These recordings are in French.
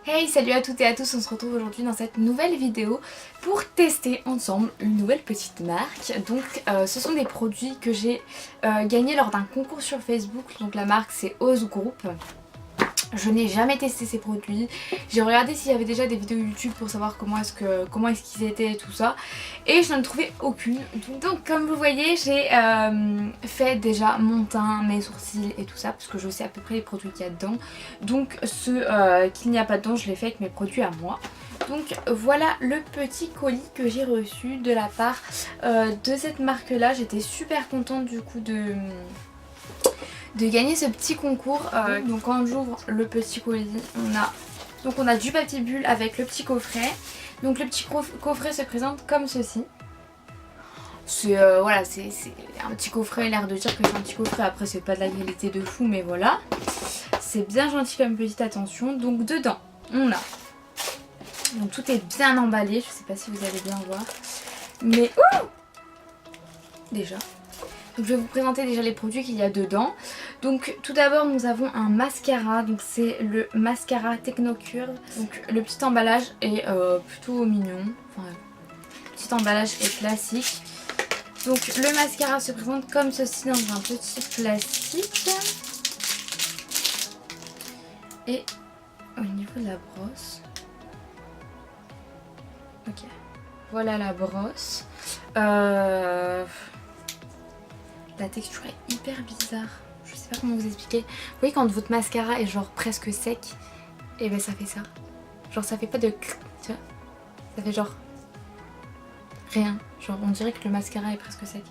Hey, salut à toutes et à tous, on se retrouve aujourd'hui dans cette nouvelle vidéo pour tester ensemble une nouvelle petite marque. Donc ce sont des produits que j'ai gagnés lors d'un concours sur Facebook, donc la marque c'est Ose Group. Je n'ai jamais testé ces produits, j'ai regardé s'il y avait déjà des vidéos YouTube pour savoir comment est-ce qu'ils étaient et tout ça, et je n'en ai trouvé aucune. Donc comme vous voyez, j'ai fait déjà mon teint, mes sourcils et tout ça, parce que je sais à peu près les produits qu'il y a dedans. Donc ceux qu'il n'y a pas dedans, je les fais avec mes produits à moi. Donc voilà le petit colis que j'ai reçu de la part de cette marque là. J'étais super contente du coup de gagner ce petit concours. Donc quand j'ouvre le petit colis, on a du papier bulle avec le petit coffret. Donc le petit coffret se présente comme ceci. C'est voilà, c'est un petit coffret, l'air de dire que c'est un petit coffret. Après c'est pas de la qualité de fou, mais voilà, c'est bien gentil comme petite attention. Donc dedans on a, donc tout est bien emballé, je sais pas si vous allez bien voir, mais déjà. Donc je vais vous présenter déjà les produits qu'il y a dedans. Donc tout d'abord nous avons un mascara, donc c'est le mascara Technocurve. Donc le petit emballage est plutôt mignon, enfin le petit emballage est classique. Donc le mascara se présente comme ceci dans un petit plastique. Et au niveau de la brosse, ok, voilà la brosse. La texture est hyper bizarre, je sais pas comment vous expliquer. Vous voyez quand votre mascara est genre presque sec, et ben ça fait ça. Genre ça fait pas de... tu vois, ça fait genre rien. Genre on dirait que le mascara est presque sec.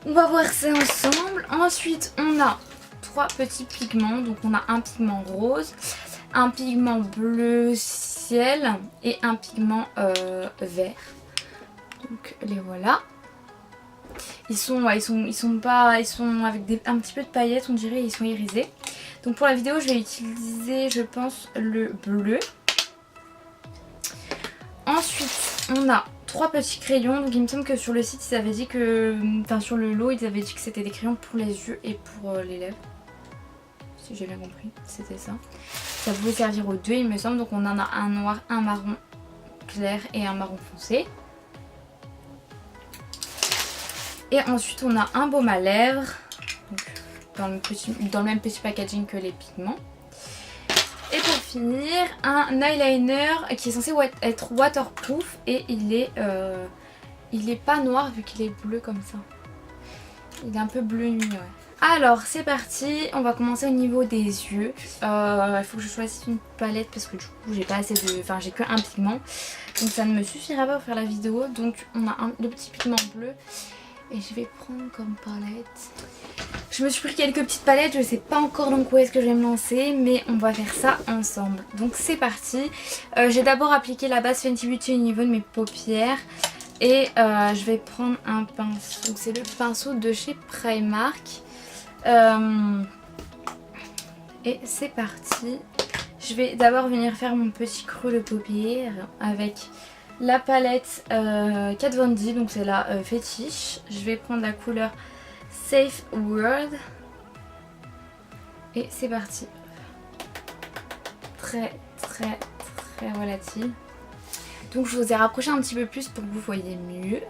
On va voir ça ensemble. Ensuite on a 3 petits pigments. Donc on a un pigment rose, un pigment bleu ciel et un pigment vert. Donc les voilà. Ils sont avec un petit peu de paillettes, on dirait, ils sont irisés. Donc pour la vidéo je vais utiliser je pense le bleu. Ensuite on a 3 petits crayons. Donc il me semble que sur le site ils avaient dit que, enfin sur le lot ils avaient dit que c'était des crayons pour les yeux et pour les lèvres. Si j'ai bien compris, c'était ça. Ça pouvait servir aux deux il me semble. Donc on en a un noir, un marron clair et un marron foncé. Et ensuite on a un baume à lèvres, donc dans le même petit packaging que les pigments. Et pour finir, un eyeliner qui est censé être waterproof et il est pas noir vu qu'il est bleu comme ça. Il est un peu bleu nuit, ouais. Alors c'est parti, on va commencer au niveau des yeux. Il faut que je choisisse une palette parce que du coup j'ai pas assez de... Enfin j'ai que un pigment. Donc ça ne me suffira pas pour faire la vidéo. Donc on a le petit pigment bleu. Et je vais prendre comme palette. Je me suis pris quelques petites palettes, je sais pas encore donc où est-ce que je vais me lancer, mais on va faire ça ensemble. Donc c'est parti. J'ai d'abord appliqué la base Fenty Beauty au niveau de mes paupières. Et je vais prendre un pinceau. Donc c'est le pinceau de chez Primark. Et c'est parti. Je vais d'abord venir faire mon petit creux de paupières avec la palette Kat Von D, donc c'est la fétiche. Je vais prendre la couleur Safe World. Et c'est parti. Très volatile. Donc je vous ai rapproché un petit peu plus pour que vous voyez mieux.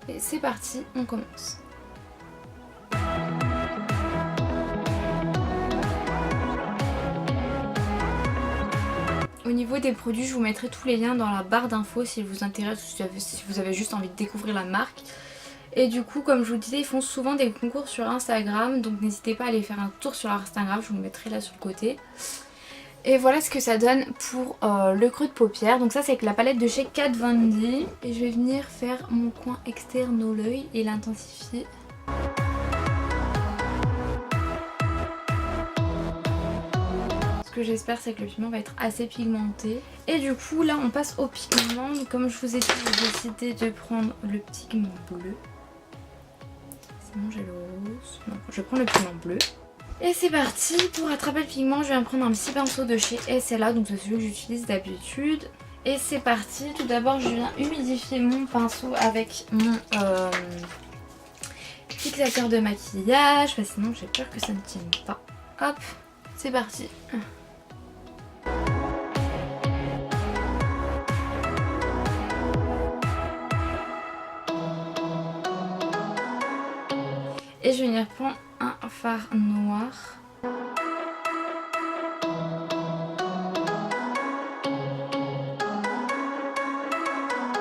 Et c'est parti, on commence. Au niveau des produits, je vous mettrai tous les liens dans la barre d'infos si vous intéresse, si vous avez juste envie de découvrir la marque. Et du coup, comme je vous disais, ils font souvent des concours sur Instagram, donc n'hésitez pas à aller faire un tour sur leur Instagram, je vous le mettrai là sur le côté. Et voilà ce que ça donne pour le creux de paupière. Donc ça c'est avec la palette de chez Kat Von D. Et je vais venir faire mon coin externe de l'œil et l'intensifier. Ce que j'espère c'est que le pigment va être assez pigmenté. Et du coup là on passe au pigment. Donc, comme je vous ai dit, j'ai décidé de prendre le pigment bleu. Sinon j'ai le rose. Non, je prends le pigment bleu. Et c'est parti. Pour attraper le pigment je vais prendre un petit pinceau de chez SLA. Donc c'est celui que j'utilise d'habitude. Et c'est parti. Tout d'abord je viens humidifier mon pinceau avec mon fixateur de maquillage. Parce que sinon j'ai peur que ça ne tienne pas. Hop. C'est parti. Et je vais venir prendre un fard noir.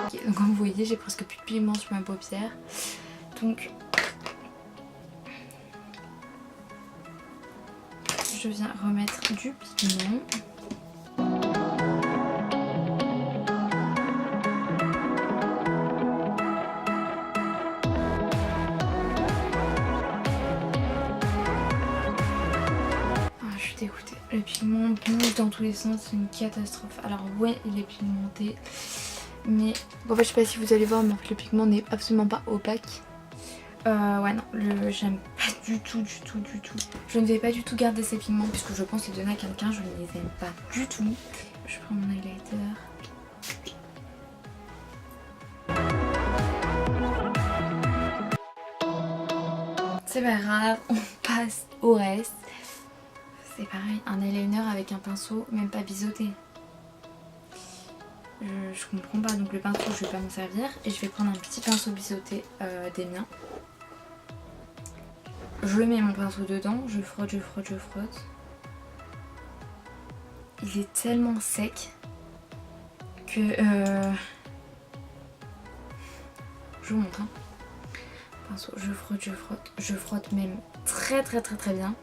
Okay, donc comme vous voyez, j'ai presque plus de pigment sur ma paupière. Donc je viens remettre du pigment. Dégoûtée. Le pigment bouge dans tous les sens, c'est une catastrophe. Alors ouais, il est pigmenté, mais en fait je sais pas si vous allez voir, mais en fait le pigment n'est absolument pas opaque. Ouais non, j'aime pas du tout. Je ne vais pas du tout garder ces pigments puisque je pense les donner à quelqu'un, je ne les aime pas du tout. Je prends mon highlighter. C'est pas grave, on passe au reste. C'est pareil, un eyeliner avec un pinceau, même pas biseauté. Je comprends pas, donc le pinceau je vais pas m'en servir. Et je vais prendre un petit pinceau biseauté des miens. Je mets mon pinceau dedans, je frotte. Il est tellement sec que... Je vous montre. Hein. Pinceau, je frotte même très bien.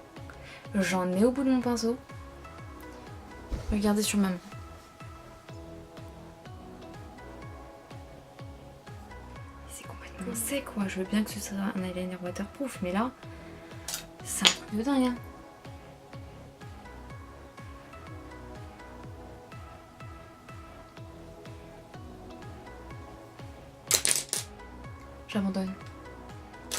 J'en ai au bout de mon pinceau. Regardez sur ma main. C'est complètement sec quoi. Je veux bien que ce soit un eyeliner waterproof, mais là, c'est un truc de dingue. Hein. J'abandonne.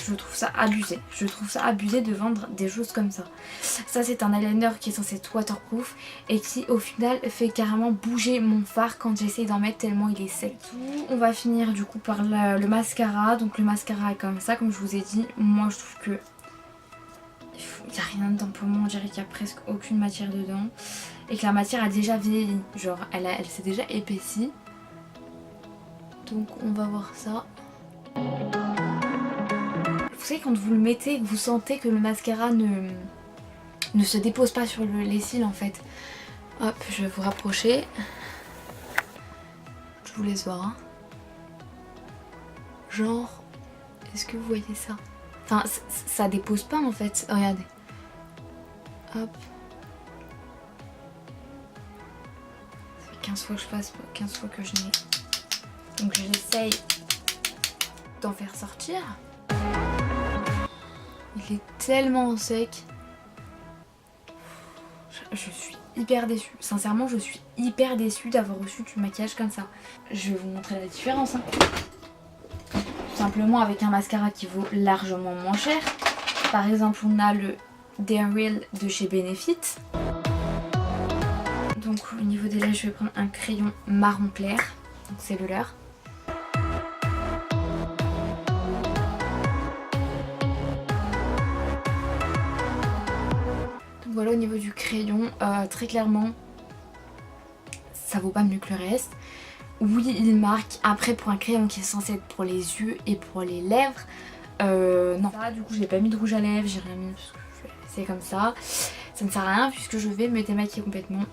Je trouve ça abusé. Je trouve ça abusé de vendre des choses comme ça. Ça c'est un eyeliner qui est censé être waterproof et qui au final fait carrément bouger mon fard quand j'essaye d'en mettre tellement il est sec. On va finir du coup par le mascara. Donc le mascara est comme ça, comme je vous ai dit. Moi je trouve que il n'y a rien dedans pour moi. On dirait qu'il n'y a presque aucune matière dedans. Et que la matière a déjà vieilli. Genre elle s'est déjà épaissie. Donc on va voir ça. Vous savez quand vous le mettez et que vous sentez que le mascara ne se dépose pas sur les cils en fait. Hop, je vais vous rapprocher. Je vous laisse voir. Hein. Genre, est-ce que vous voyez ça? Enfin, ça dépose pas en fait. Regardez. Hop. Ça fait 15 fois que je passe, 15 fois que je n'ai. Donc j'essaye d'en faire sortir. Il est tellement sec. Je suis hyper déçue. Sincèrement, je suis hyper déçue d'avoir reçu du maquillage comme ça. Je vais vous montrer la différence. Hein. Tout simplement avec un mascara qui vaut largement moins cher. Par exemple, on a le Dare Real de chez Benefit. Donc au niveau des lèvres, je vais prendre un crayon marron clair. Donc c'est le leur. Voilà au niveau du crayon, très clairement ça vaut pas mieux que le reste. Oui il marque, après pour un crayon qui est censé être pour les yeux et pour les lèvres, non. Ça, du coup j'ai pas mis de rouge à lèvres, j'ai rien mis parce que c'est comme ça. Ça ne sert à rien puisque je vais me démaquiller complètement.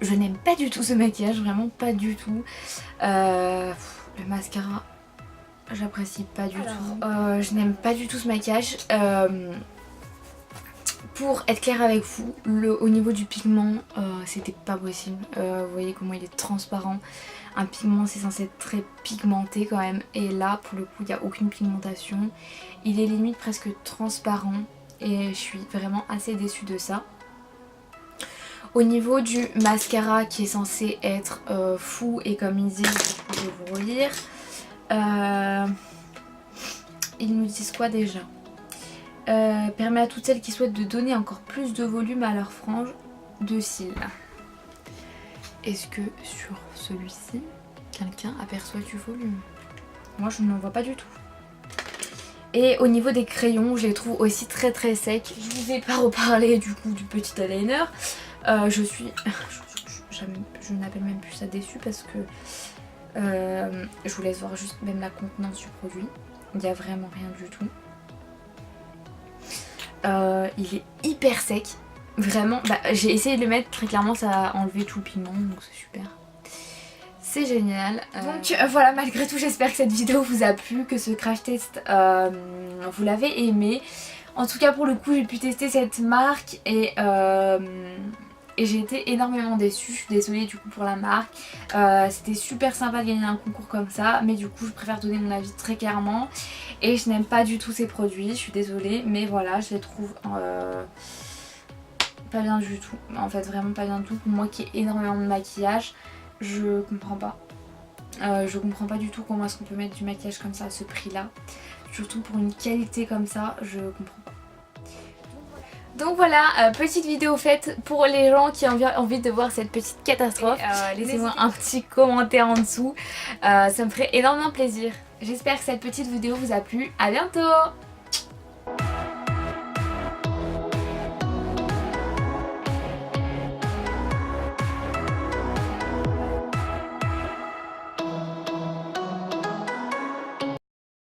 Je n'aime pas du tout ce maquillage, vraiment pas du tout. Le mascara, j'apprécie pas du tout. Je n'aime pas du tout ce maquillage. Pour être claire avec vous, au niveau du pigment, c'était pas possible. Vous voyez comment il est transparent. Un pigment, c'est censé être très pigmenté quand même. Et là, pour le coup, il n'y a aucune pigmentation. Il est limite presque transparent. Et je suis vraiment assez déçue de ça. Au niveau du mascara qui est censé être fou et comme ils disent, je vais vous relire. Ils nous disent quoi déjà? Permet à toutes celles qui souhaitent de donner encore plus de volume à leur frange de cils. Est-ce que sur celui-ci, quelqu'un aperçoit du volume? Moi je n'en vois pas du tout. Et au niveau des crayons, je les trouve aussi très très secs. Je vous ai pas reparlé du coup du petit eyeliner. Je n'appelle même plus ça déçue parce que je vous laisse voir juste même la contenance du produit. Il n'y a vraiment rien du tout. Il est hyper sec. Vraiment, j'ai essayé de le mettre, très clairement ça a enlevé tout le pigment, donc c'est super. C'est génial. Donc voilà, malgré tout j'espère que cette vidéo vous a plu, que ce crash test vous l'avez aimé. En tout cas pour le coup j'ai pu tester cette marque et j'ai été énormément déçue. Je suis désolée du coup pour la marque. C'était super sympa de gagner un concours comme ça, mais du coup je préfère donner mon avis très clairement. Et je n'aime pas du tout ces produits, je suis désolée, mais voilà, je les trouve pas bien du tout. En fait vraiment pas bien du tout. Pour moi qui ai énormément de maquillage, je comprends pas. Je comprends pas du tout comment est-ce qu'on peut mettre du maquillage comme ça à ce prix là. Surtout pour une qualité comme ça, je comprends pas. Donc voilà, petite vidéo faite pour les gens qui ont envie de voir cette petite catastrophe. Laissez-moi un petit commentaire en dessous, ça me ferait énormément plaisir. J'espère que cette petite vidéo vous a plu, à bientôt!